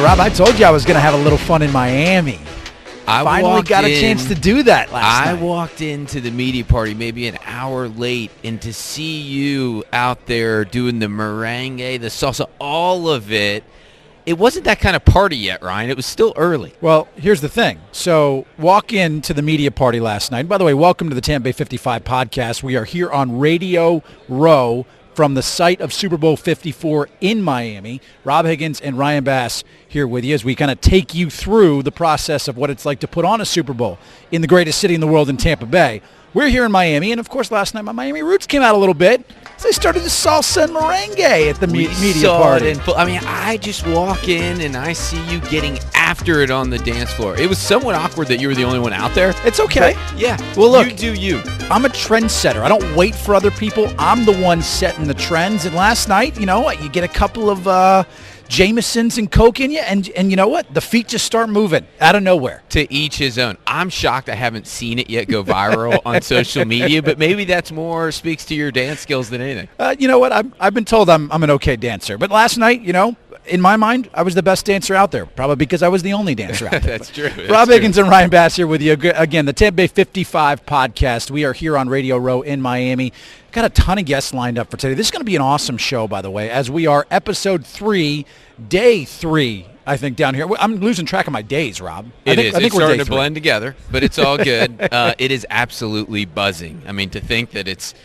Rob, I told you I was going to have a little fun in Miami. I finally got a chance to do that last night. I walked into the media party maybe an hour late, and to see you out there doing the merengue, the salsa, all of it, it wasn't that kind of party yet, Ryan. It was still early. Well, here's the thing. So walk into the media party last night. By the way, welcome to the Tampa Bay 55 podcast. We are here on Radio Row from the site of Super Bowl 54 in Miami. Rob Higgins and Ryan Bass here with you as we kind of take you through the process of what it's like to put on a Super Bowl in the greatest city in the world in Tampa Bay. We're here in Miami, and of course last night my Miami roots came out a little bit. So they started the salsa and merengue at the media party. I just walk in and I see you getting after it on the dance floor. It was somewhat awkward that you were the only one out there. It's okay. Yeah. Well, look, you do you. I'm a trendsetter. I don't wait for other people. I'm the one setting the trends. And last night, you get a couple of Jamesons and Coke in you, and you know what? The feet just start moving out of nowhere. To each his own. I'm shocked I haven't seen it yet go viral on social media, but maybe that's more speaks to your dance skills than anything. You know what? I've been told I'm an okay dancer, but last night, in my mind, I was the best dancer out there, probably because I was the only dancer out there. That's true. Rob Higgins and Ryan Bass here with you. Again, the Tampa Bay 55 podcast. We are here on Radio Row in Miami. Got a ton of guests lined up for today. This is going to be an awesome show, by the way, as we are episode 3, day 3, I think, down here. I'm losing track of my days, Rob. I think it's starting to blend together, but it's all good. It is absolutely buzzing. I mean, to think that it's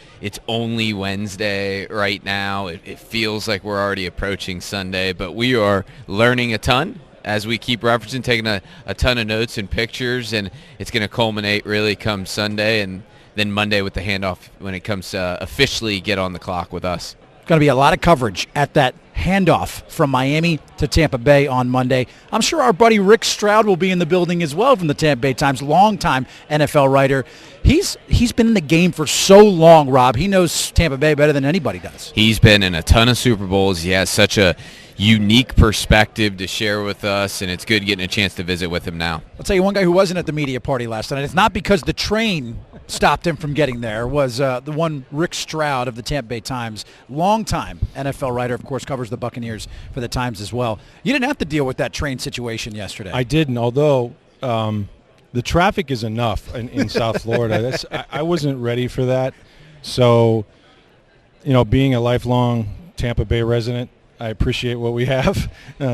only Wednesday right now. It feels like we're already approaching Sunday, but we are learning a ton as we keep referencing, taking a ton of notes and pictures, and it's going to culminate really come Sunday and then Monday with the handoff when it comes to officially get on the clock with us. Going to be a lot of coverage at that handoff from Miami to Tampa Bay on Monday. I'm sure our buddy Rick Stroud will be in the building as well from the Tampa Bay Times, longtime NFL writer. He's been in the game for so long, Rob. He knows Tampa Bay better than anybody does. He's been in a ton of Super Bowls. He has such a unique perspective to share with us, and it's good getting a chance to visit with him now. I'll tell you one guy who wasn't at the media party last night. It's not because the train stopped him from getting there. Was the one Rick Stroud of the Tampa Bay Times, longtime NFL writer, of course, covers the Buccaneers for the Times as well. You didn't have to deal with that train situation yesterday. I didn't, although the traffic is enough in South Florida. I wasn't ready for that. So, being a lifelong Tampa Bay resident, I appreciate what we have.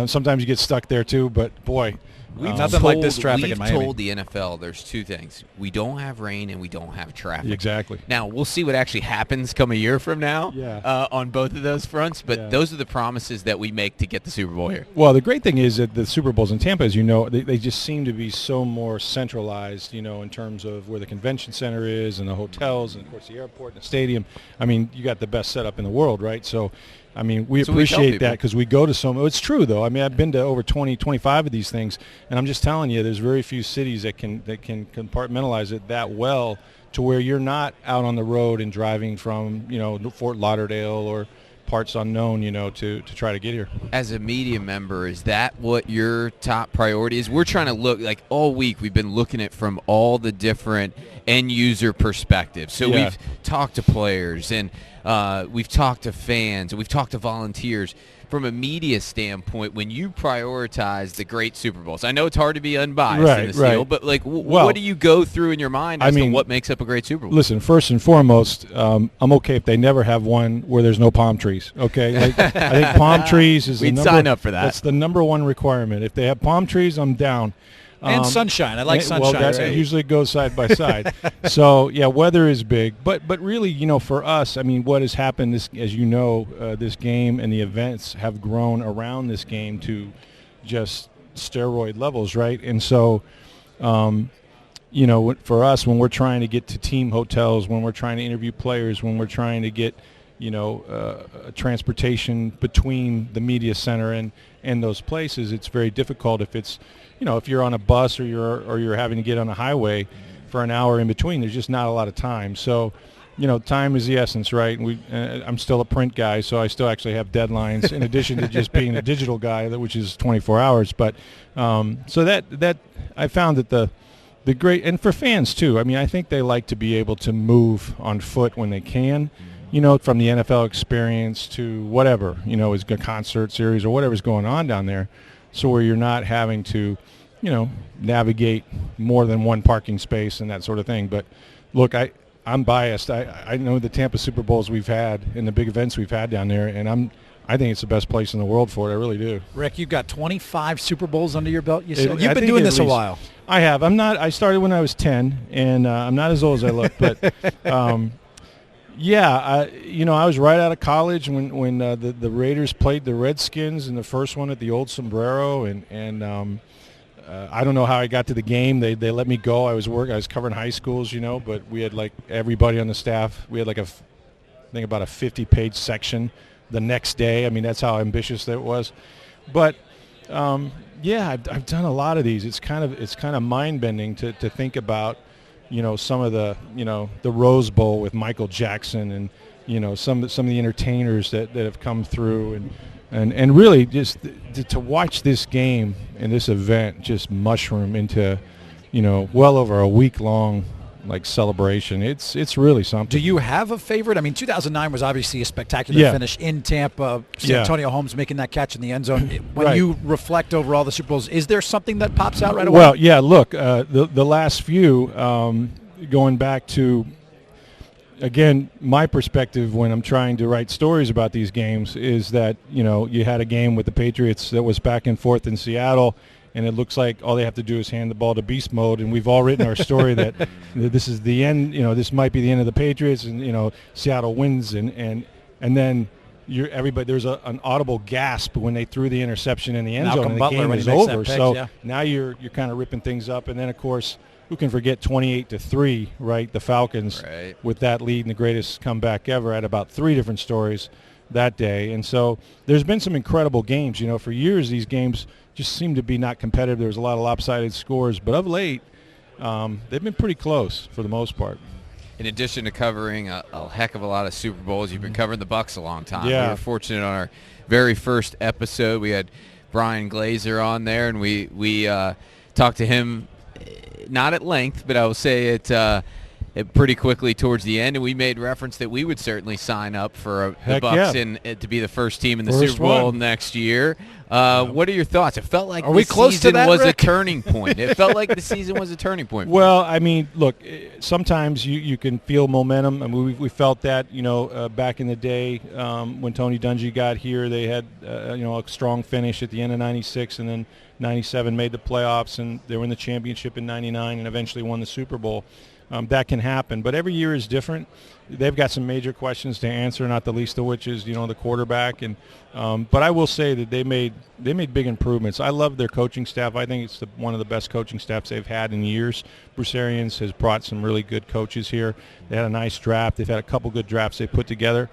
Sometimes you get stuck there too, but boy. Nothing like this traffic in Miami. We've told the NFL there's two things. We don't have rain and we don't have traffic. Exactly. Now, we'll see what actually happens come a year from now on both of those fronts, but those are the promises that we make to get the Super Bowl here. Well, the great thing is that the Super Bowls in Tampa, as you know, they just seem to be so more centralized, in terms of where the convention center is and the hotels and, of course, the airport and the stadium. I mean, you got the best setup in the world, right? So, I mean, we appreciate that because we go to some. It's true, though. I mean, I've been to over 20, 25 of these things, and I'm just telling you, there's very few cities that can compartmentalize it that well to where you're not out on the road and driving from, Fort Lauderdale or parts unknown, to try to get here. As a media member, is that what your top priority is? We're trying to look, like all week we've been looking at from all the different end user perspectives. So we've talked to players and we've talked to fans and we've talked to volunteers. From a media standpoint, when you prioritize the great Super Bowls, I know it's hard to be unbiased in this deal, but what do you go through in your mind as to what makes up a great Super Bowl? Listen, first and foremost, I'm okay if they never have one where there's no palm trees. Okay, I think palm trees is we'd sign up for that. That's the number one requirement. If they have palm trees, I'm down. And sunshine. I like sunshine. Well, that usually goes side by side. So, weather is big. But really, for us, I mean, what has happened, as you know, this game and the events have grown around this game to just steroid levels, right? And so, for us, when we're trying to get to team hotels, when we're trying to interview players, when we're trying to get, transportation between the media center and those places, it's very difficult if it's, if you're on a bus or you're having to get on a highway for an hour in between. There's just not a lot of time. So, time is the essence, right? And I'm still a print guy, so I still actually have deadlines in addition to just being a digital guy, which is 24 hours. But so that I found that the great, and for fans too. I mean, I think they like to be able to move on foot when they can. From the NFL experience to whatever, is a concert series or whatever's going on down there. so where you're not having to, navigate more than one parking space and that sort of thing. But look, I'm biased. I know the Tampa Super Bowls we've had and the big events we've had down there, and I think it's the best place in the world for it. I really do. Rick, you've got 25 Super Bowls under your belt. You said you've been doing this a while. I have. I started when I was 10, and I'm not as old as I look. But I was right out of college when the Raiders played the Redskins in the first one at the old Sombrero, and I don't know how I got to the game. They let me go. I was covering high schools, but we had like everybody on the staff. We had like I think about a 50-page section the next day. I mean, that's how ambitious that was. But I've done a lot of these. It's kind of mind-bending to think about, some of the Rose Bowl with Michael Jackson and some of the entertainers that have come through and really just to watch this game and this event just mushroom into well over a week-long celebration. It's really something. Do you have a favorite? I mean, 2009 was obviously a spectacular finish in Tampa. Antonio Holmes making that catch in the end zone. When you reflect over all the Super Bowls, is there something that pops out right away? Well, yeah. Look, the last few, going back to, again, my perspective when I'm trying to write stories about these games is that you had a game with the Patriots that was back and forth in Seattle. And it looks like all they have to do is hand the ball to beast mode, and we've all written our story that this is the end. This might be the end of the Patriots, and Seattle wins, and then everybody. There's an audible gasp when they threw the interception in the end zone, and the game is over. So now you're kind of ripping things up, and then of course, who can forget 28-3, right? The Falcons with that lead and the greatest comeback ever. Had about 3 different stories that day, and so there's been some incredible games. For years these games just seem to be not competitive. There's a lot of lopsided scores, but of late, they've been pretty close for the most part. In addition to covering a heck of a lot of Super Bowls, you've been covering the Bucs a long time. Yeah. We were fortunate on our very first episode. We had Brian Glazer on there, and we talked to him not at length, but I will say it pretty quickly towards the end, and we made reference that we would certainly sign up for the Bucs to be the first team in the Super Bowl next year. What are your thoughts? It felt like the season was a turning point. It felt like the season was a turning point. Well, I mean, look, sometimes you can feel momentum. I mean, we felt that, back in the day when Tony Dungy got here, they had, a strong finish at the end of 96, and then 97 made the playoffs, and they were in the championship in 99 and eventually won the Super Bowl. That can happen, but every year is different. They've got some major questions to answer, not the least of which is the quarterback. And but I will say that they made big improvements. I love their coaching staff. I think it's one of the best coaching staffs they've had in years. Bruce Arians has brought some really good coaches here. They had a nice draft. They've had a couple good drafts they put together.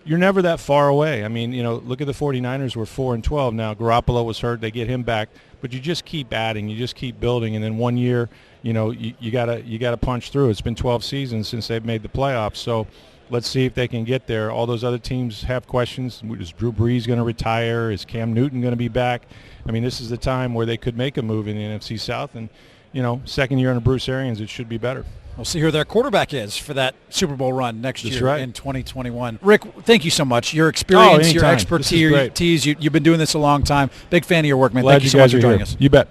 You're never that far away. I mean, look at the 49ers. We're 4-12 now. Garoppolo was hurt. They get him back, but you just keep adding. You just keep building, and then one year, you gotta punch through. It's been 12 seasons since they've made the playoffs. So let's see if they can get there. All those other teams have questions. Is Drew Brees going to retire? Is Cam Newton going to be back? I mean, this is the time where they could make a move in the NFC South, and second year under Bruce Arians, it should be better. We'll see who their quarterback is for that Super Bowl run next year in 2021. Rick, thank you so much. Your experience, your expertise, you've been doing this a long time. Big fan of your work, man. Glad thank you so much for joining us. You bet.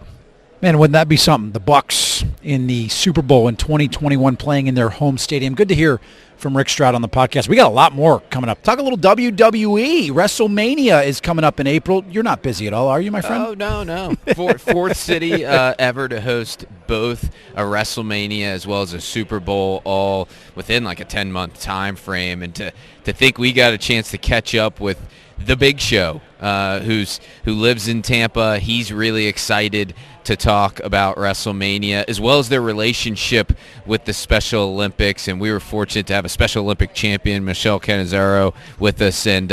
Man, wouldn't that be something? The Bucs in the Super Bowl in 2021 playing in their home stadium. Good to hear from Rick Stroud on the podcast. We got a lot more coming up. Talk a little WWE. Wrestlemania is coming up in April. You're not busy at all, are you, my friend? Oh, no. Fourth city ever to host both a Wrestlemania as well as a Super Bowl, all within like a 10-month time frame. And to think we got a chance to catch up with the Big Show, who lives in Tampa. He's really excited to talk about WrestleMania as well as their relationship with the Special Olympics, and we were fortunate to have a Special Olympic champion, Michelle Cannizzaro, with us, and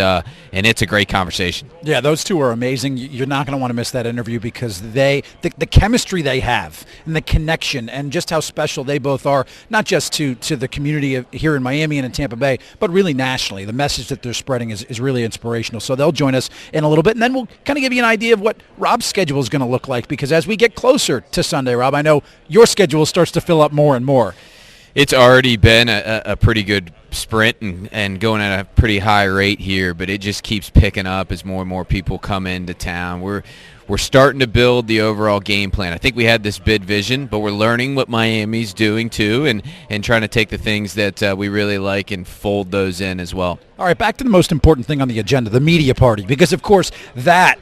it's a great conversation. Yeah, those two are amazing. You're not going to want to miss that interview because the chemistry they have and the connection and just how special they both are, not just to the community here in Miami and in Tampa Bay, but really nationally. The message that they're spreading is really inspirational. So they'll join us in a little bit, and then we'll kind of give you an idea of what Rob's schedule is going to look like, because as we get closer to Sunday, Rob, I know your schedule starts to fill up more and more. It's already been a pretty good sprint and going at a pretty high rate here, but it just keeps picking up as more and more people come into town. We're starting to build the overall game plan. I think we had this bid vision, but we're learning what Miami's doing too, and trying to take the things that we really like and fold those in as well. All right, back to the most important thing on the agenda, the media party, because of course that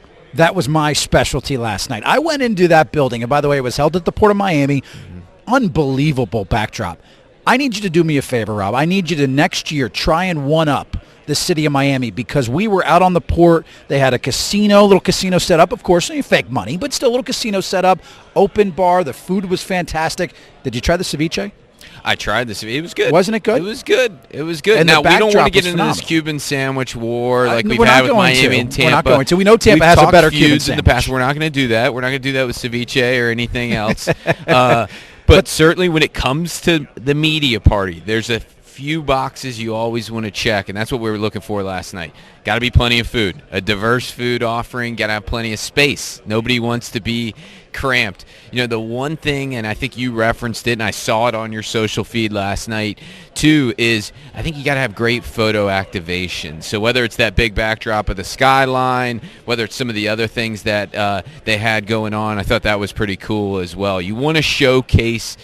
was my specialty last night. I went into that building, and by the way, it was held at the Port of Miami. Unbelievable backdrop. I need you to do me a favor, Rob. I need you to next year try and one-up the city of Miami, because we were out on the port. They had a little casino set up, of course, fake money, but still a little casino set up, open bar. The food was fantastic. Did you try the ceviche? I tried this. It was good. Wasn't it good? It was good. It was good. And now, we don't want to get into phenomenal. this Cuban sandwich war like we've We're had not with going Miami to. and Tampa. We're not going to. We know Tampa We've has a talked better Cuban feuds in the past. sandwich. We're not going to do that. We're not going to do that with ceviche or anything else. But certainly when it comes to the media party, there's a few boxes you always want to check, and that's what we were looking for last night. Got to be plenty of food, a diverse food offering, got to have plenty of space. Nobody wants to be cramped. You know, the one thing, and I think you referenced it, and I saw it on your social feed last night too, is I think you got to have great photo activation. So whether it's that big backdrop of the skyline, whether it's some of the other things that they had going on, I thought that was pretty cool as well. You want to showcase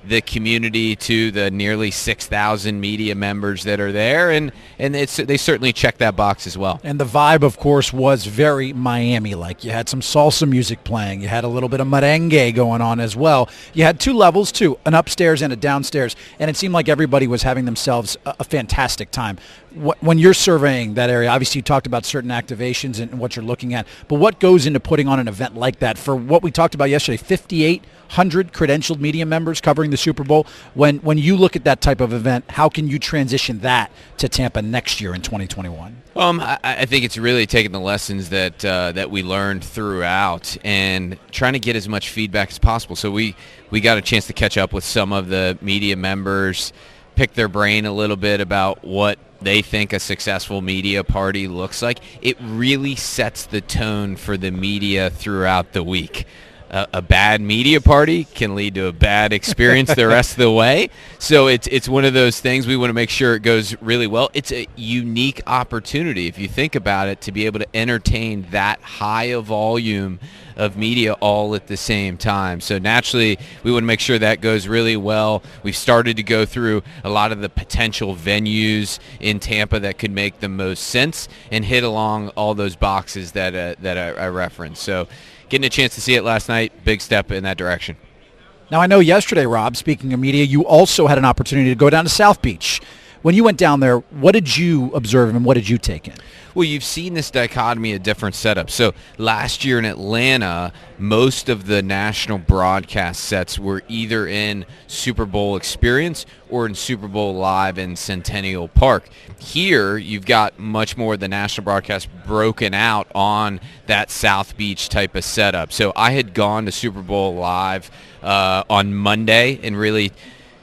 the community to the nearly 6,000 media members that are there, and they certainly check that box as well. And the vibe, of course, was very Miami-like. You had some salsa music playing. You had a little bit of merengue going on as well. You had two levels, too, an upstairs and a downstairs, and it seemed like everybody was having themselves a fantastic time. When you're surveying that area, obviously you talked about certain activations and what you're looking at, but what goes into putting on an event like that? For what we talked about yesterday, 5,800 credentialed media members covering the Super Bowl. When you look at that type of event, how can you transition that to Tampa next year in 2021? I think it's really taking the lessons that we learned throughout and trying to get as much feedback as possible. So we got a chance to catch up with some of the media members, pick their brain a little bit about what they think a successful media party looks like. It really sets the tone for the media throughout the week. A bad media party can lead to a bad experience the rest of the way. So it's one of those things we want to make sure it goes really well. It's a unique opportunity, if you think about it, to be able to entertain that high a volume of media all at the same time. So naturally, we want to make sure that goes really well. We've started to go through a lot of the potential venues in Tampa that could make the most sense and hit along all those boxes that I referenced. So getting a chance to see it last night, big step in that direction. Now, I know yesterday, Rob, speaking of media, you also had an opportunity to go down to South Beach. When you went down there, what did you observe and what did you take in? Well, you've seen this dichotomy of different setups. So last year in Atlanta, most of the national broadcast sets were either in Super Bowl Experience or in Super Bowl Live in Centennial Park. Here, you've got much more of the national broadcast broken out on that South Beach type of setup. So I had gone to Super Bowl Live on Monday and really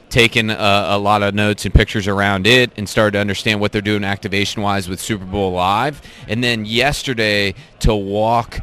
taken a lot of notes and pictures around it and started to understand what they're doing activation-wise with Super Bowl Live. And then yesterday to walk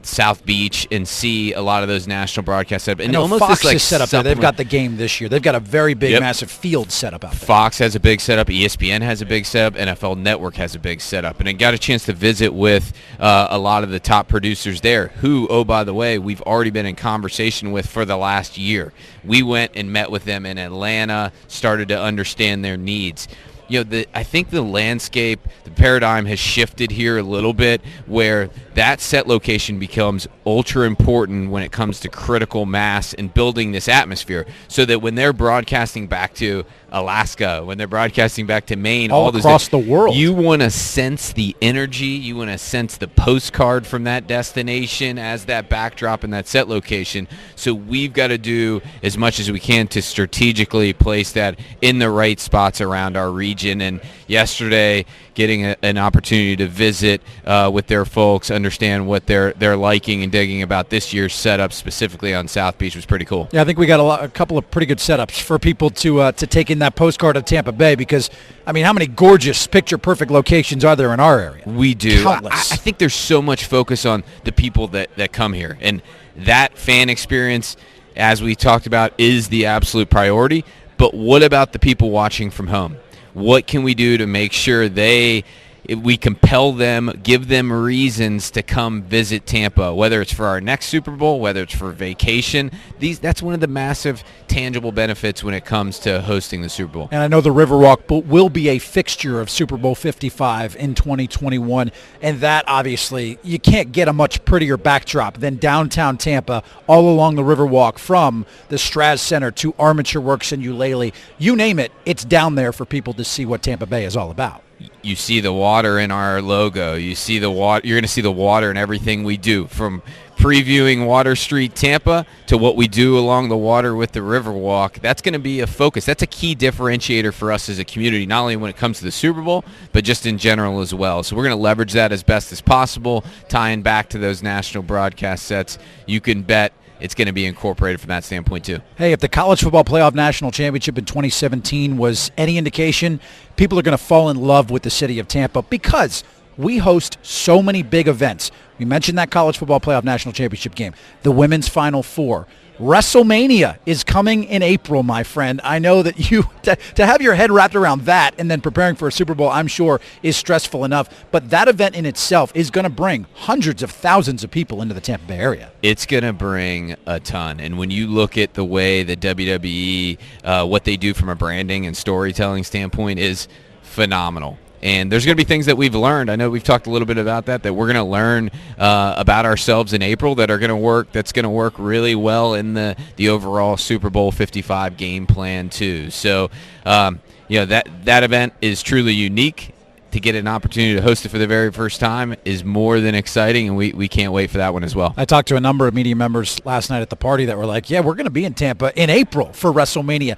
South Beach and see a lot of those national broadcasts set up. And almost Fox this, is set up there. They've got the game this year. They've got a very big, massive field set up out there. Fox has a big setup. ESPN has a big setup. NFL Network has a big setup. And I got a chance to visit with a lot of the top producers there who, oh, by the way, we've already been in conversation with for the last year. We went and met with them in Atlanta, started to understand their needs. You know, I think the landscape, the paradigm has shifted here a little bit where that set location becomes ultra important when it comes to critical mass and building this atmosphere so that when they're broadcasting back to Alaska, when they're broadcasting back to Maine, all across the world, you want to sense the energy, you want to sense the postcard from that destination as that backdrop and that set location. So we've got to do as much as we can to strategically place that in the right spots around our region. And yesterday, getting an opportunity to visit with their folks, understand what they're liking and digging about this year's setup, specifically on South Beach, was pretty cool. Yeah, I think we got a couple of pretty good setups for people to take in that postcard of Tampa Bay because, I mean, how many gorgeous, picture-perfect locations are there in our area? We do. Countless. I think there's so much focus on the people that come here. And that fan experience, as we talked about, is the absolute priority. But what about the people watching from home? What can we do to make sure we compel them, give them reasons to come visit Tampa, whether it's for our next Super Bowl, whether it's for vacation. That's one of the massive tangible benefits when it comes to hosting the Super Bowl. And I know the Riverwalk will be a fixture of Super Bowl 55 in 2021, and that obviously you can't get a much prettier backdrop than downtown Tampa all along the Riverwalk from the Straz Center to Armature Works and Eulalie. You name it, it's down there for people to see what Tampa Bay is all about. You see the water in our logo. You see the water. You're going to see the water in everything we do, from previewing Water Street Tampa to what we do along the water with the Riverwalk. That's going to be a focus. That's a key differentiator for us as a community, not only when it comes to the Super Bowl, but just in general as well. So we're going to leverage that as best as possible, tying back to those national broadcast sets. You can bet it's going to be incorporated from that standpoint too. Hey, if the College Football Playoff National Championship in 2017 was any indication, people are going to fall in love with the city of Tampa because we host so many big events. We mentioned that College Football Playoff National Championship game, the Women's Final Four. Wrestlemania is coming in April, my friend. I know that you to have your head wrapped around that and then preparing for a Super Bowl, I'm sure, is stressful enough. But that event in itself is going to bring hundreds of thousands of people into the Tampa Bay area. It's going to bring a ton. And when you look at the way the WWE, what they do from a branding and storytelling standpoint is phenomenal. And there's going to be things that we've learned. I know we've talked a little bit about that we're going to learn about ourselves in April that's going to work really well in the overall Super Bowl 55 game plan too. So, that event is truly unique. To get an opportunity to host it for the very first time is more than exciting, and we can't wait for that one as well. I talked to a number of media members last night at the party that were like, yeah, we're going to be in Tampa in April for WrestleMania.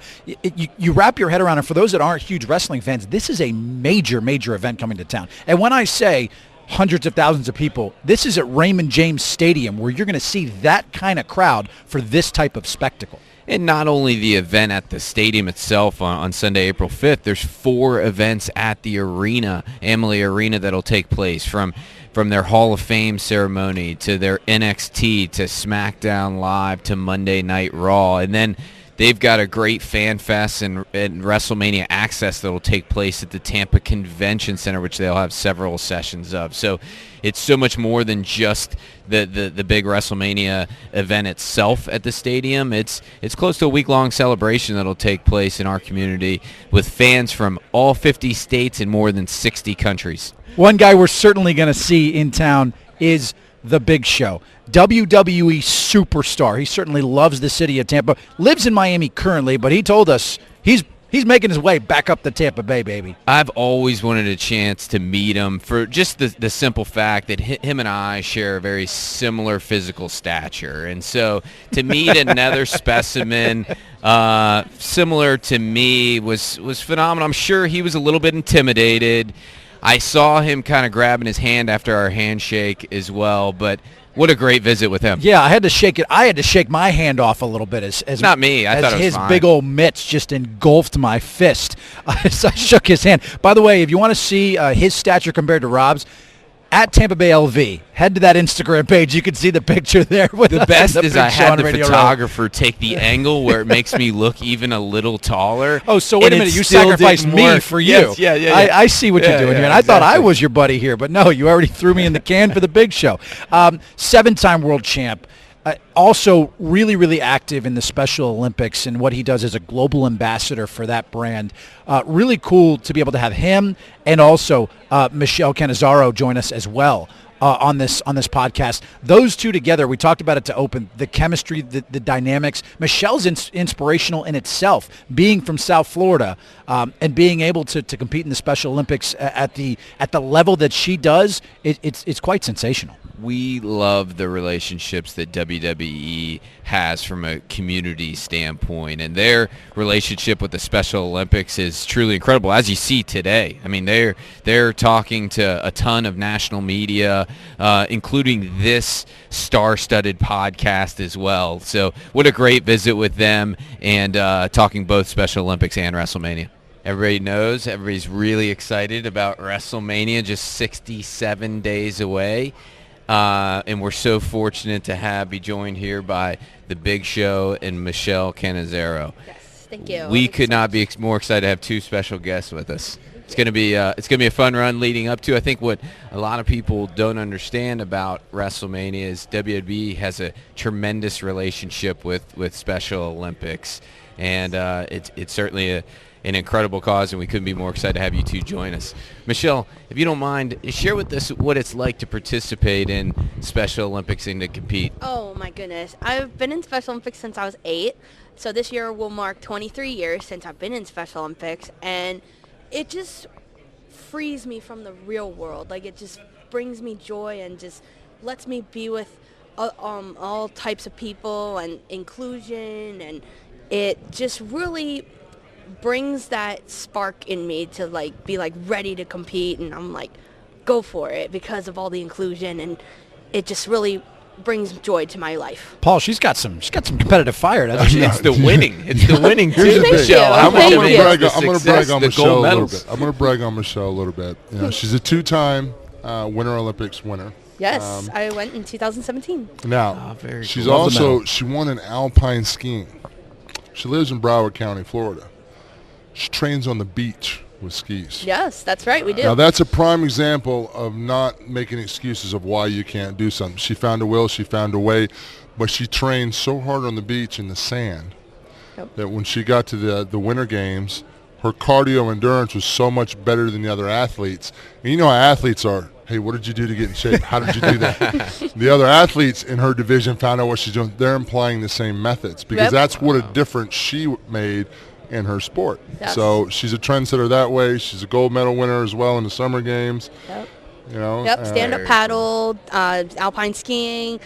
You wrap your head around it. For those that aren't huge wrestling fans, this is a major, major event coming to town. And when I say hundreds of thousands of people, this is at Raymond James Stadium where you're going to see that kind of crowd for this type of spectacle. And not only the event at the stadium itself on Sunday, April 5th, there's 4 events at the arena, Amalie Arena, that'll take place from their Hall of Fame ceremony to their NXT to SmackDown Live to Monday Night Raw. And then they've got a great fan fest and WrestleMania access that will take place at the Tampa Convention Center, which they'll have several sessions of. So it's so much more than just the big WrestleMania event itself at the stadium. It's close to a week-long celebration that'll take place in our community with fans from all 50 states and more than 60 countries. One guy we're certainly going to see in town is the Big Show, WWE Superstar. He certainly loves the city of Tampa, lives in Miami currently, but he told us he's making his way back up the Tampa Bay, baby. I've always wanted a chance to meet him for just the simple fact that him and I share a very similar physical stature. And so to meet another specimen similar to me was phenomenal. I'm sure he was a little bit intimidated. I saw him kind of grabbing his hand after our handshake as well, but what a great visit with him. Yeah, I had to shake it. I had to shake my hand off a little bit as not me. I thought it was his fine. Big old mitts just engulfed my fist as I shook his hand. By the way, if you want to see his stature compared to Rob's, at Tampa Bay LV, head to that Instagram page. You can see the picture there. With the best is I had the Radio photographer take the angle where it makes me look even a little taller. Oh, so wait a minute. You sacrificed me for you. Yes, yeah. I see what you're doing here. And I thought I was your buddy here, but no, you already threw me in the can for the Big Show. 7-time world champ. Also really, really active in the Special Olympics and what he does as a global ambassador for that brand. Really cool to be able to have him and also Michelle Cannizzaro join us as well on this podcast. Those two together, we talked about it to open, the chemistry, the dynamics. Michelle's inspirational in itself, being from South Florida and being able to compete in the Special Olympics at the level that she does, it's quite sensational. We love the relationships that WWE has from a community standpoint, and their relationship with the Special Olympics is truly incredible, as you see today. I mean, they're talking to a ton of national media, including this star-studded podcast as well. So what a great visit with them, and talking both Special Olympics and WrestleMania. Everybody knows, everybody's really excited about WrestleMania, just 67 days away. And we're so fortunate to be joined here by the Big Show and Michelle Cannizzaro. Yes. Thank you. We could not be more excited to have two special guests with us. It's going to be a fun run leading up to. I think what a lot of people don't understand about WrestleMania is WWE has a tremendous relationship with Special Olympics, and it's certainly an incredible cause, and we couldn't be more excited to have you two join us. Michelle, if you don't mind, share with us what it's like to participate in Special Olympics and to compete. Oh my goodness. I've been in Special Olympics since I was 8. So this year will mark 23 years since I've been in Special Olympics, and it just frees me from the real world. Like, it just brings me joy and just lets me be with all types of people and inclusion, and it just really brings that spark in me to like be like ready to compete, and I'm like, go for it because of all the inclusion, and it just really brings joy to my life. Paul, she's got some competitive fire, doesn't she? It's the winning. It's the winning too, Thank Michelle. you. I'm Thank gonna you. brag on Michelle a little bit. I'm going to brag on Michelle a little bit. You know, she's a 2-time Winter Olympics winner. Yes, I went in 2017. Now, very she's cool. she won in alpine skiing. She lives in Broward County, Florida. She trains on the beach with skis. Yes, that's right, we do. Now, that's a prime example of not making excuses of why you can't do something. She found a will, she found a way, but she trained so hard on the beach in the sand that when she got to the Winter Games, her cardio endurance was so much better than the other athletes. And you know how athletes are. Hey, what did you do to get in shape? How did you do that? The other athletes in her division found out what she's doing. They're implying the same methods because that's what a difference she made in her sport. Yes. So she's a trendsetter that way. She's a gold medal winner as well in the Summer Games. Yep. You know. Stand-up paddle, alpine skiing,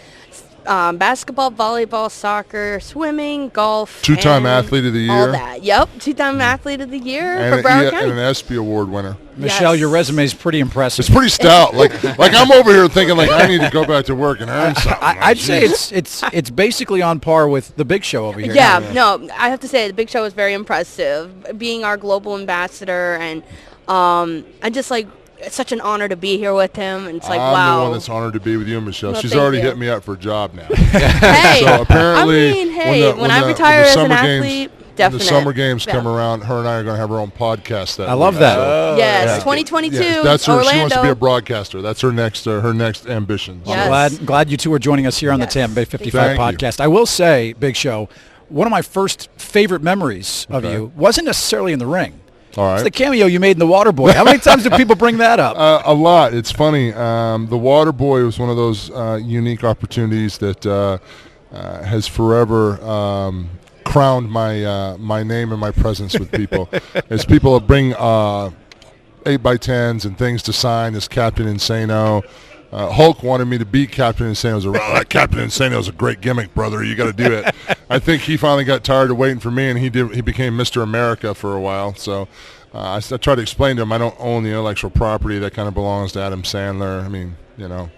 basketball, volleyball, soccer, swimming, golf. 2-time athlete of the year. All that. Yep. 2-time athlete of the year And for Broward County. and an ESPY award winner. Michelle, Yes. your resume is pretty impressive. It's pretty stout. like I'm over here thinking like I need to go back to work and earn something. I'd say it's basically on par with the Big Show over here. Yeah, no, I have to say the Big Show was very impressive. Being our global ambassador, and I just like, it's such an honor to be here with him. And it's like, I'm wow. the one that's honored to be with you, Michelle. Well, She's thank already you. hit me up for a job now. Hey, So apparently, I mean, hey, when I retire as an athlete, when definitely. the Summer Games come around, her and I are going to have our own podcast. That I love week. that. So, Yes, yeah. 2022, Yes, that's her. Orlando. She wants to be a broadcaster. That's her next ambition. So- Yes. Glad you two are joining us here on the Yes. Tampa Bay 55 Thank you. podcast. I will say, Big Show, one of my first favorite memories of you wasn't necessarily in the ring. All right. It's the cameo you made in The Waterboy. How many times do people bring that up? A lot. It's funny. The Water Boy was one of those unique opportunities that has forever crowned my name and my presence with people. As people bring 8x10s and things to sign as Captain Insano. Hulk wanted me to be Captain Insano. That Captain Insano is a great gimmick, brother. You got to do it. I think he finally got tired of waiting for me, and he became Mr. America for a while. So I tried to explain to him I don't own the intellectual property. That kind of belongs to Adam Sandler. I mean, you know.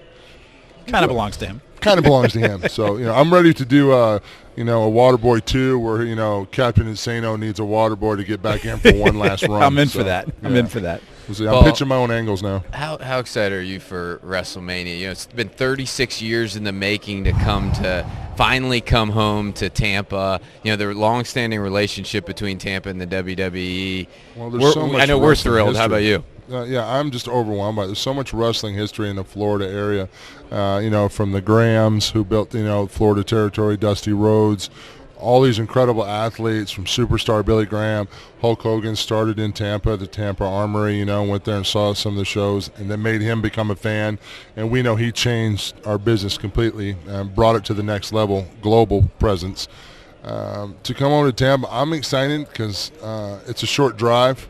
Kind of belongs to him. Kind of belongs to him. So, you know, I'm ready to do a Waterboy 2 where, you know, Captain Insano needs a Waterboy to get back in for one last run. I'm in So, for that. I'm yeah. in for that. I'm Paul, pitching my own angles now. How excited are you for WrestleMania? You know, it's been 36 years in the making to finally come home to Tampa. You know, the long-standing relationship between Tampa and the WWE. Well, there's so much I know we're wrestling thrilled. How about history. you? Yeah, I'm just overwhelmed by it. There's so much wrestling history in the Florida area. You know, from the Grahams who built, you know, Florida Territory, Dusty Rhodes, all these incredible athletes from Superstar Billy Graham. Hulk Hogan started in Tampa, the Tampa Armory, you know, went there and saw some of the shows, and that made him become a fan. And we know he changed our business completely and brought it to the next level, global presence. To come over to Tampa, I'm excited because it's a short drive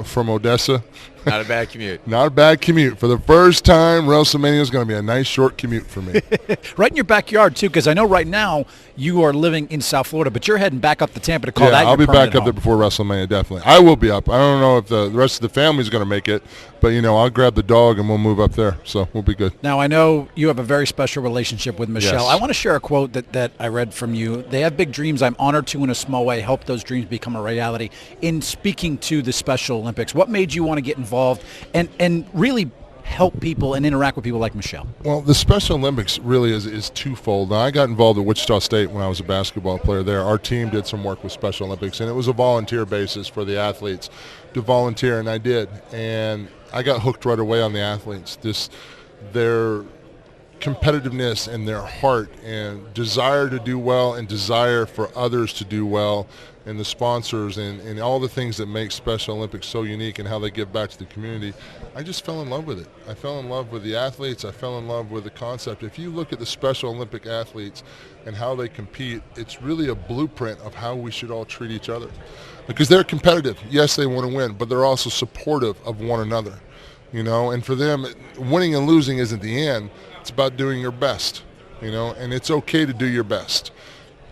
from Odessa. Not a bad commute. Not a bad commute. For the first time, WrestleMania is going to be a nice short commute for me. Right in your backyard, too, because I know right now you are living in South Florida, but you're heading back up to Tampa to call that your I'll be back permanent up there home. before WrestleMania, definitely. I will be up. I don't know if the rest of the family is going to make it, but, you know, I'll grab the dog and we'll move up there, so we'll be good. Now, I know you have a very special relationship with Michelle. Yes. I want to share a quote that I read from you. They have big dreams. I'm honored to, in a small way, help those dreams become a reality. In speaking to the Special Olympics, what made you want to get involved and really help people and interact with people like Michelle? Well, the Special Olympics really is twofold. Now, I got involved at Wichita State when I was a basketball player there. Our team did some work with Special Olympics, and it was a volunteer basis for the athletes to volunteer, and I did. And I got hooked right away on the athletes. Their competitiveness and their heart and desire to do well and desire for others to do well, and the sponsors and all the things that make Special Olympics so unique and how they give back to the community. I just fell in love with it. I fell in love with the athletes. I fell in love with the concept. If you look at the Special Olympic athletes and how they compete, it's really a blueprint of how we should all treat each other. Because they're competitive. Yes, they want to win, but they're also supportive of one another. And for them, winning and losing isn't the end. It's about doing your best, and it's okay to do your best,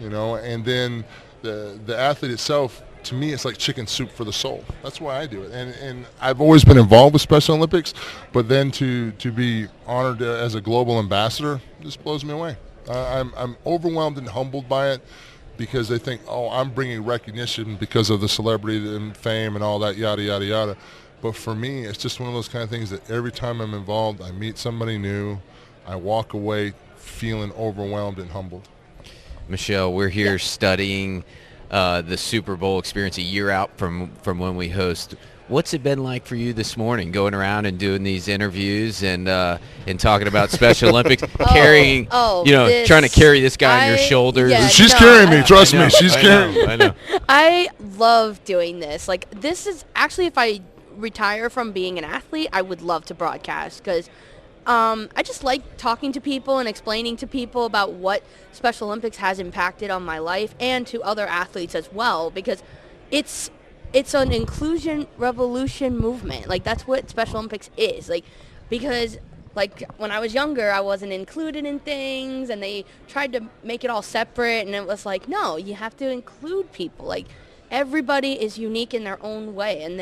and then the athlete itself, to me, it's like chicken soup for the soul. That's why I do it. And I've always been involved with Special Olympics, but then to be honored as a global ambassador just blows me away. I'm overwhelmed and humbled by it because they think, oh, I'm bringing recognition because of the celebrity and fame and all that, yada, yada, yada. But for me, it's just one of those kind of things that every time I'm involved, I meet somebody new, I walk away feeling overwhelmed and humbled. Michelle, we're here studying the Super Bowl experience a year out from when we host. What's it been like for you this morning, going around and doing these interviews and talking about Special Olympics, trying to carry this guy on your shoulders? Yeah, she's carrying me. Trust me, she's carrying me. I know. I love doing this. Like, this is actually, if I retire from being an athlete, I would love to broadcast because I just like talking to people and explaining to people about what Special Olympics has impacted on my life and to other athletes as well, because it's an inclusion revolution movement. Like, that's what Special Olympics is. Like, because when I was younger, I wasn't included in things and they tried to make it all separate, and it was like, no, you have to include people. Like, everybody is unique in their own way, and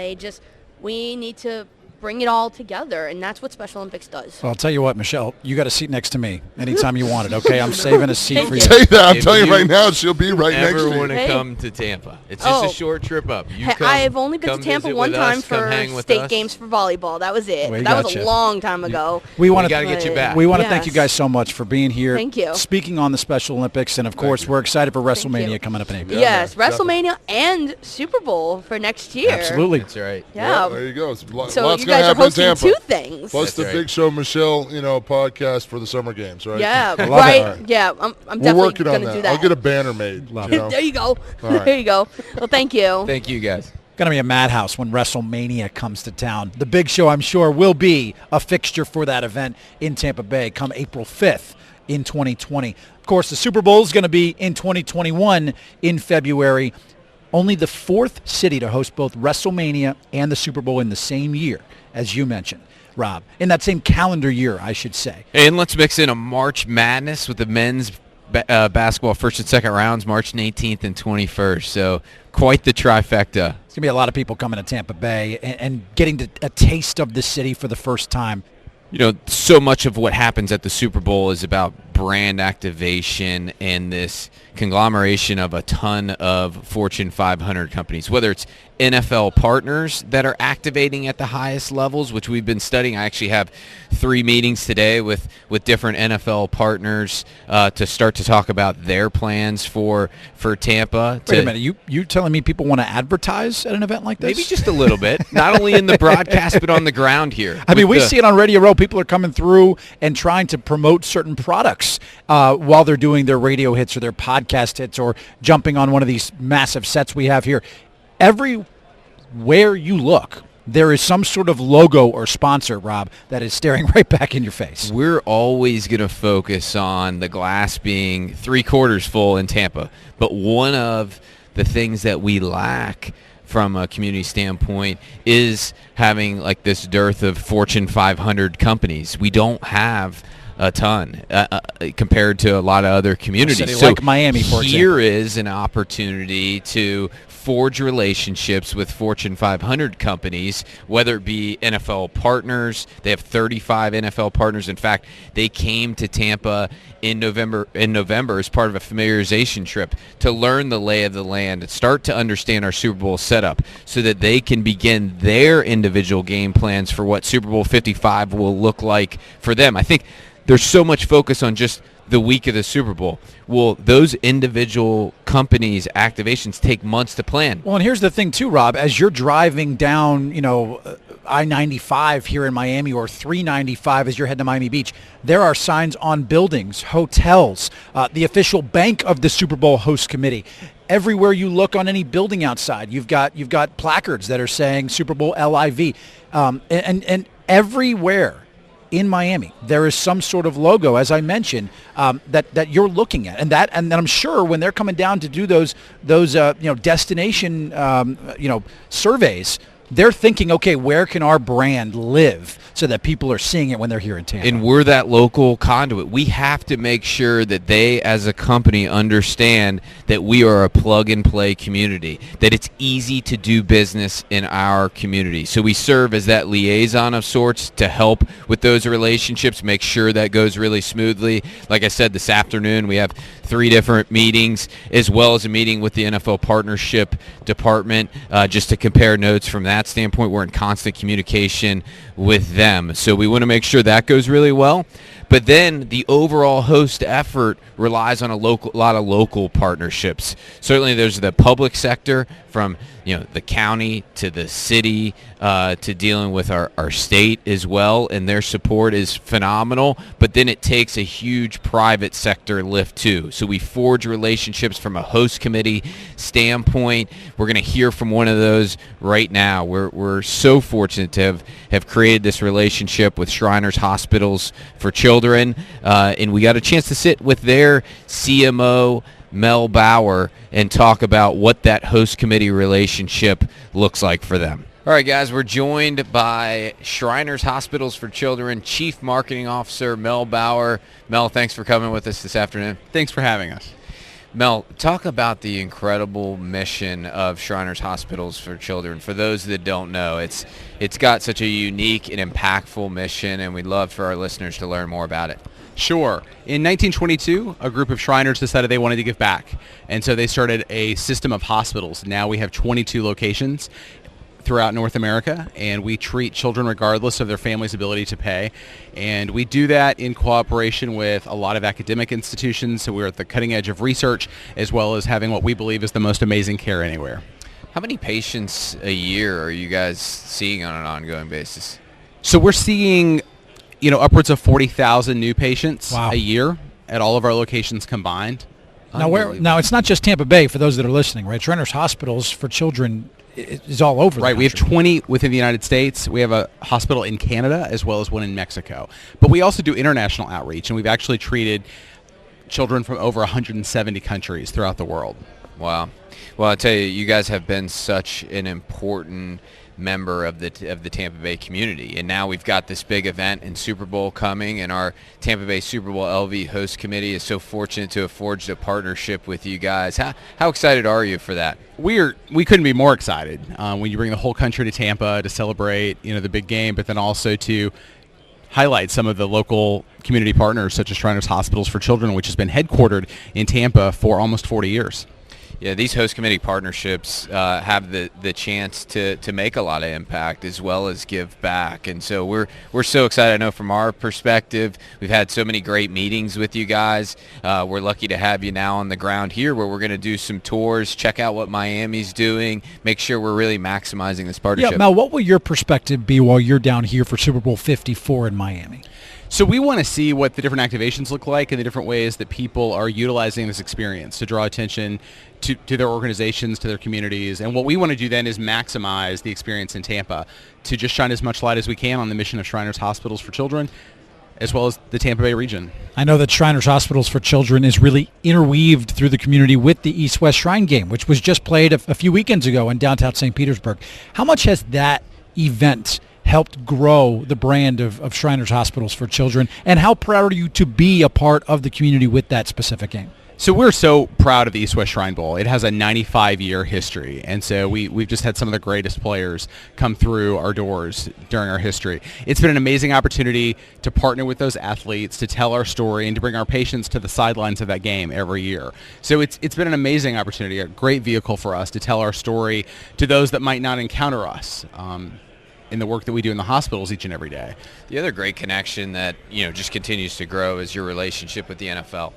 we need to bring it all together, and that's what Special Olympics does. Well, I'll tell you what, Michelle, you got a seat next to me anytime you want it, okay? I'm saving a seat for you. Say that. I'm telling you right now, she'll be right next to you. Ever want to come to Tampa? It's just a short trip up. I've only been to Tampa one time for state games for volleyball. That was it. That was a long time ago. We want to get you back. We want to thank you guys so much for being here. Thank you. Speaking on the Special Olympics, and of course, we're excited for Wrestlemania coming up in April. Yes, Wrestlemania and Super Bowl for next year. Absolutely. That's right. Yeah. There you go. So you guys are hosting two things. Plus the Big Show Michelle, podcast for the summer games, right? Yeah, right. Yeah, I'm definitely going to do that. I'll get a banner made. There you go. Right. There you go. Well, thank you. Thank you, guys. Going to be a madhouse when WrestleMania comes to town. The Big Show, I'm sure, will be a fixture for that event in Tampa Bay come April 5th in 2020. Of course, the Super Bowl is going to be in 2021 in February. Only the fourth city to host both WrestleMania and the Super Bowl in the same year, as you mentioned, Rob. In that same calendar year, I should say. And let's mix in a March Madness with the men's basketball first and second rounds, March 18th and 21st. So quite the trifecta. There's going to be a lot of people coming to Tampa Bay and getting a taste of the city for the first time. So much of what happens at the Super Bowl is about brand activation and this conglomeration of a ton of Fortune 500 companies, whether it's NFL partners that are activating at the highest levels, which we've been studying. I actually have 3 meetings today with different NFL partners to start to talk about their plans for Tampa. Wait a minute, you telling me people want to advertise at an event like this? Maybe just a little bit, not only in the broadcast but on the ground here. I mean, we see it on Radio Row. People are coming through and trying to promote certain products while they're doing their radio hits or their podcast hits or jumping on one of these massive sets we have here. Everywhere you look, there is some sort of logo or sponsor, Rob, that is staring right back in your face. We're always going to focus on the glass being 3/4 full in Tampa. But one of the things that we lack from a community standpoint is having like this dearth of Fortune 500 companies. We don't have a ton compared to a lot of other communities. So like Miami, for example. Here is an opportunity to forge relationships with Fortune 500 companies, whether it be NFL partners. They have 35 NFL partners. In fact, they came to Tampa in November as part of a familiarization trip to learn the lay of the land and start to understand our Super Bowl setup so that they can begin their individual game plans for what Super Bowl 55 will look like for them. I think there's so much focus on just the week of the Super Bowl. Well, those individual companies' activations take months to plan. Well, and here's the thing, too, Rob. As you're driving down, I-95 here in Miami or 395 as you're heading to Miami Beach, there are signs on buildings, hotels, the official bank of the Super Bowl host committee. Everywhere you look on any building outside, you've got placards that are saying Super Bowl LIV. And everywhere in Miami, there is some sort of logo, as I mentioned, that you're looking at, and I'm sure when they're coming down to do those destination surveys, they're thinking, okay, where can our brand live so that people are seeing it when they're here in Tampa? And we're that local conduit. We have to make sure that they, as a company, understand that we are a plug-and-play community, that it's easy to do business in our community. So we serve as that liaison of sorts to help with those relationships, make sure that goes really smoothly. Like I said, this afternoon we have 3 different meetings, as well as a meeting with the NFL Partnership Department, just to compare notes from that standpoint. We're in constant communication with them. So we want to make sure that goes really well. But then the overall host effort relies on a lot of local partnerships. Certainly there's the public sector, from the county to the city to dealing with our state as well, and their support is phenomenal. But then it takes a huge private sector lift too. So we forge relationships from a host committee standpoint. We're going to hear from one of those right now. We're so fortunate to have created this relationship with Shriners Hospitals for Children, and we got a chance to sit with their CMO, Mel Bower, and talk about what that host committee relationship looks like for them. All right, guys, we're joined by Shriners Hospitals for Children Chief Marketing Officer Mel Bower. Mel, thanks for coming with us this afternoon. Thanks for having us. Mel, talk about the incredible mission of Shriners Hospitals for Children. For those that don't know, it's got such a unique and impactful mission, and we'd love for our listeners to learn more about it. Sure. In 1922, a group of Shriners decided they wanted to give back, and so they started a system of hospitals. Now we have 22 locations throughout North America, and we treat children regardless of their family's ability to pay. And we do that in cooperation with a lot of academic institutions, so we're at the cutting edge of research, as well as having what we believe is the most amazing care anywhere. How many patients a year are you guys seeing on an ongoing basis? So we're seeing upwards of 40,000 new patients a year at all of our locations combined. Now it's not just Tampa Bay, for those that are listening, right? Shriners Hospitals for Children is all over the country. We have 20 within the United States. We have a hospital in Canada as well as one in Mexico. But we also do international outreach, and we've actually treated children from over 170 countries throughout the world. Wow. Well, I'll tell you, you guys have been such an important member of the Tampa Bay community, and now we've got this big event in Super Bowl coming, and our Tampa Bay Super Bowl LV host committee is so fortunate to have forged a partnership with you guys. How excited are you for that? We couldn't be more excited when you bring the whole country to Tampa to celebrate the big game, but then also to highlight some of the local community partners such as Shriners Hospitals for Children, which has been headquartered in Tampa for almost 40 years. Yeah, these host committee partnerships have the chance to make a lot of impact as well as give back, and so we're so excited. I know from our perspective, we've had so many great meetings with you guys. We're lucky to have you now on the ground here, where we're going to do some tours, check out what Miami's doing, make sure we're really maximizing this partnership. Yeah, Mel, what will your perspective be while you're down here for Super Bowl 54 in Miami? So we want to see what the different activations look like and the different ways that people are utilizing this experience to draw attention to their organizations, to their communities. And what we want to do then is maximize the experience in Tampa to just shine as much light as we can on the mission of Shriners Hospitals for Children, as well as the Tampa Bay region. I know that Shriners Hospitals for Children is really interweaved through the community with the East-West Shrine Game, which was just played a few weekends ago in downtown St. Petersburg. How much has that event helped grow the brand of Shriners Hospitals for Children, and how proud are you to be a part of the community with that specific game? So we're so proud of the East-West Shrine Bowl. It has a 95-year history, and so we've just had some of the greatest players come through our doors during our history. It's been an amazing opportunity to partner with those athletes, to tell our story, and to bring our patients to the sidelines of that game every year. So it's been an amazing opportunity, a great vehicle for us to tell our story to those that might not encounter us in the work that we do in the hospitals each and every day. The other great connection that just continues to grow is your relationship with the NFL.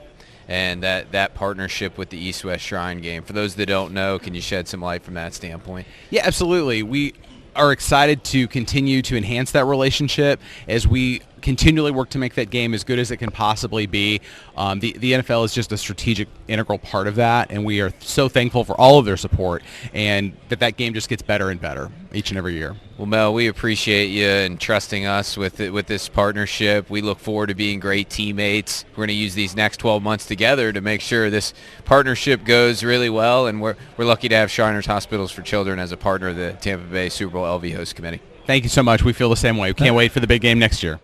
And that partnership with the East-West Shrine game. For those that don't know, can you shed some light from that standpoint? Yeah, absolutely. We are excited to continue to enhance that relationship as we continually work to make that game as good as it can possibly be. The NFL is just a strategic, integral part of that, and we are so thankful for all of their support, and that game just gets better and better each and every year. Well, Mel, we appreciate you and trusting us with this partnership. We look forward to being great teammates. We're going to use these next 12 months together to make sure this partnership goes really well, and we're lucky to have Shriners Hospitals for Children as a partner of the Tampa Bay Super Bowl LV Host Committee. Thank you so much. We feel the same way. We can't wait for the big game next year.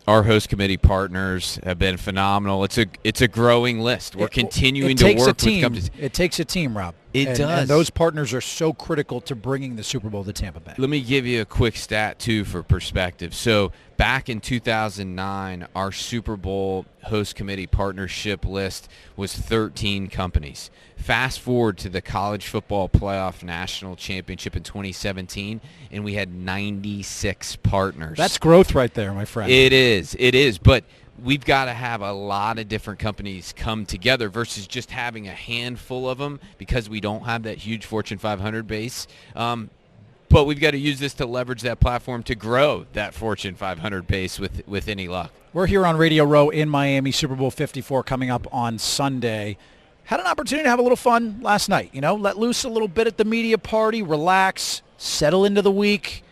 Our host committee partners have been phenomenal. It's a growing list. We're continuing to work with companies. It takes a team, Rob. It does. And those partners are so critical to bringing the Super Bowl to Tampa Bay. Let me give you a quick stat, too, for perspective. So back in 2009, our Super Bowl host committee partnership list was 13 companies. Fast forward to the College Football Playoff National Championship in 2017, and we had 96 partners. That's growth right there, my friend. It is. But we've got to have a lot of different companies come together versus just having a handful of them because we don't have that huge Fortune 500 base. But we've got to use this to leverage that platform to grow that Fortune 500 base with any luck. We're here on Radio Row in Miami, Super Bowl 54 coming up on Sunday. Had an opportunity to have a little fun last night, let loose a little bit at the media party, relax, settle into the week.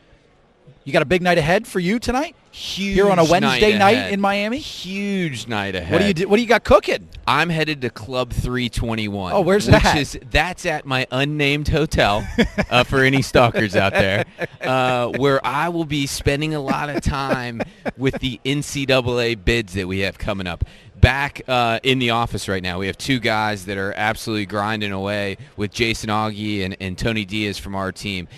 You got a big night ahead for you tonight? Huge here on a Wednesday night night in Miami? Huge night ahead. What do you got cooking? I'm headed to Club 321. Oh, where's that? That's at my unnamed hotel for any stalkers out there, where I will be spending a lot of time with the NCAA bids that we have coming up. Back in the office right now, we have two guys that are absolutely grinding away with Jason Augie and Tony Diaz from our team.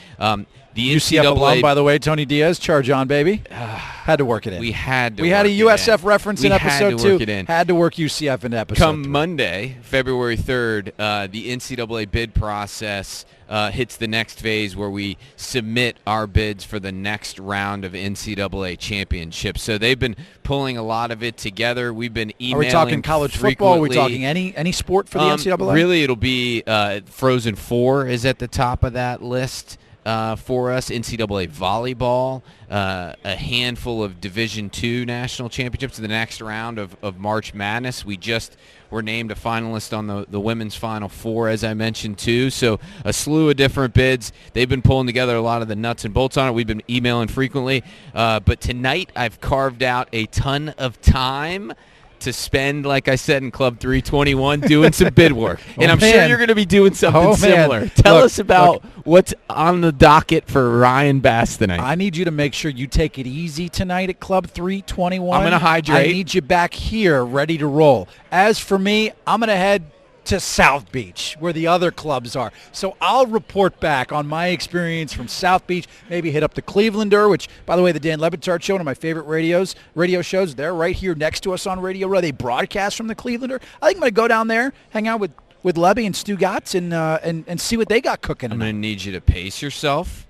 The UCF alum, by the way, Tony Diaz, charge on, baby. Had to work it in. We had a USF reference in episode 2. Had to work UCF in episode 3. Come Monday, February 3rd, the NCAA bid process hits the next phase where we submit our bids for the next round of NCAA championships. So they've been pulling a lot of it together. We've been emailing. Are we talking college football? Are we talking any sport for the NCAA? Really, it'll be Frozen Four is at the top of that list. For us, NCAA volleyball, a handful of Division II national championships in the next round of March Madness. We just were named a finalist on the women's Final Four, as I mentioned, too. So a slew of different bids. They've been pulling together a lot of the nuts and bolts on it. We've been emailing frequently. But tonight I've carved out a ton of time to spend, like I said, in Club 321 doing some bid work. And I'm sure you're going to be doing something similar. Tell us about what's on the docket for Ryan Bass tonight. I need you to make sure you take it easy tonight at Club 321. I'm going to hydrate. I need you back here ready to roll. As for me, I'm going to head to South Beach, where the other clubs are. So I'll report back on my experience from South Beach, maybe hit up the Clevelander, which, by the way, the Dan Lebitard Show, one of my favorite radio shows, they're right here next to us on Radio Row. They broadcast from the Clevelander. I think I'm going to go down there, hang out with Lebby and Stu Gatz and see what they got cooking. I'm going to need you to pace yourself.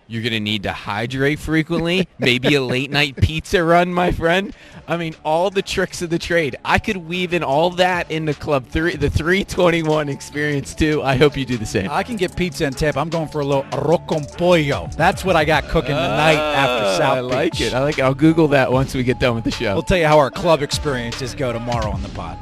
You're going to need to hydrate frequently, maybe a late-night pizza run, my friend. I mean, all the tricks of the trade. I could weave in all that into Club 3, the 321 experience, too. I hope you do the same. I can get pizza and tip. I'm going for a little arroz con pollo. That's what I got cooking tonight after South Beach. I like it. I'll Google that once we get done with the show. We'll tell you how our club experiences go tomorrow on the pod.